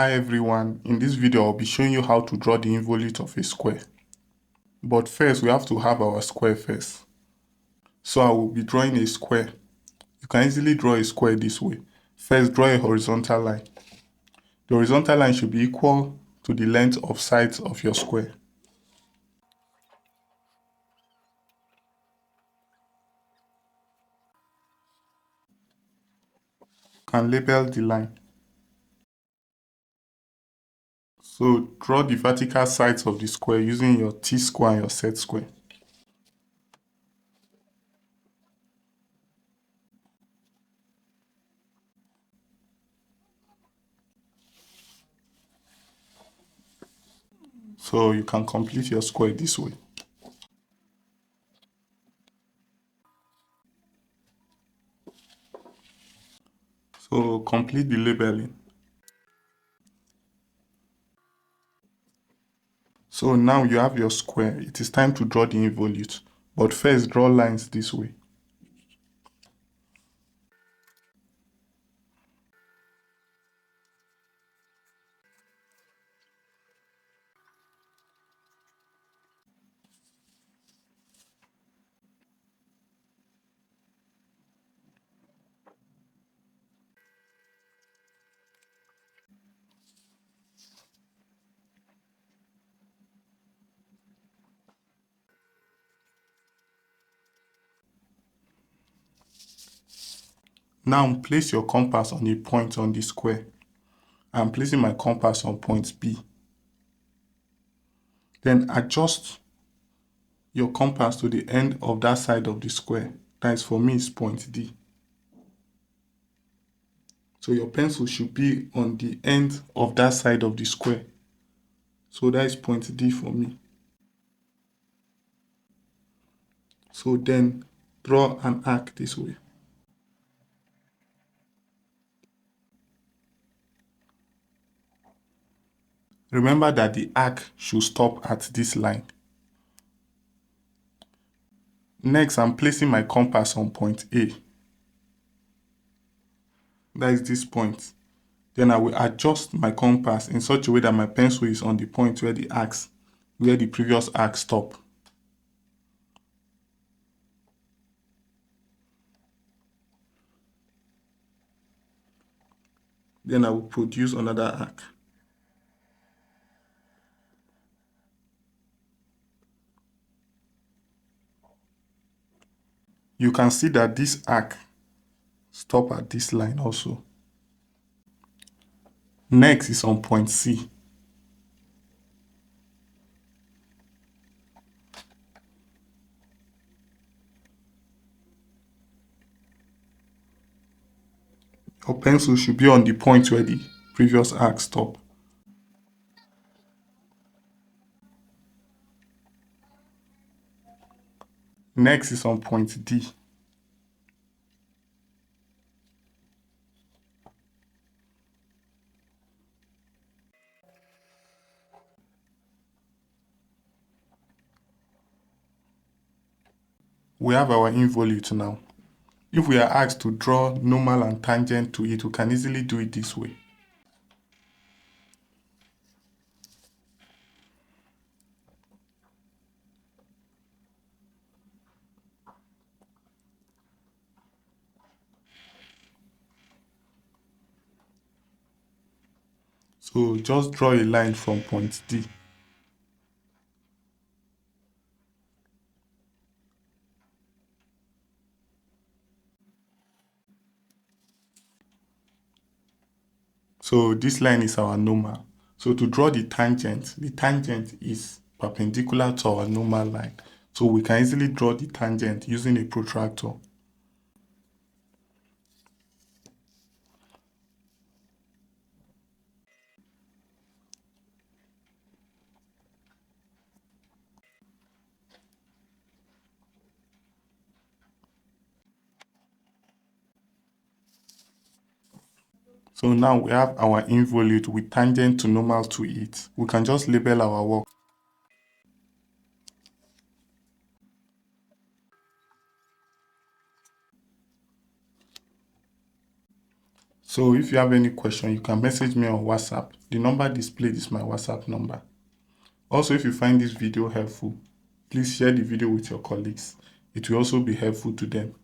Hi everyone, in this video I'll be showing you how to draw the involute of a square. But first we have to have our square first. So I will be drawing a square. You can easily draw a square this way. First draw a horizontal line. The horizontal line should be equal to the length of sides of your square. You can label the line. So draw the vertical sides of the square using your T-square and your set square. So you can complete your square this way. So complete the labeling. So now you have your square. It is time to draw the involute. But first draw lines this way. Now place your compass on a point on the square. I'm placing my compass on point B. Then adjust your compass to the end of that side of the square. That is, for me is point D. So your pencil should be on the end of that side of the square. So that is point D for me. So then draw an arc this way. Remember that the arc should stop at this line. Next, I'm placing my compass on point A. That is this point. Then I will adjust my compass in such a way that my pencil is on the point where the previous arc stop. Then I will produce another arc. You can see that this arc stop at this line also. Next is on point C. Your pencil should be on the point where the previous arc stop. Next is on point D. We have our involute now. If we are asked to draw normal and tangent to it, we can easily do it this way. So just draw a line from point D. So this line is our normal. So to draw the tangent is perpendicular to our normal line. So we can easily draw the tangent using a protractor. So now we have our involute with tangent to normal to it. We can just label our work. So if you have any question, you can message me on WhatsApp. The number displayed is my WhatsApp number. Also, if you find this video helpful, please share the video with your colleagues. It will also be helpful to them.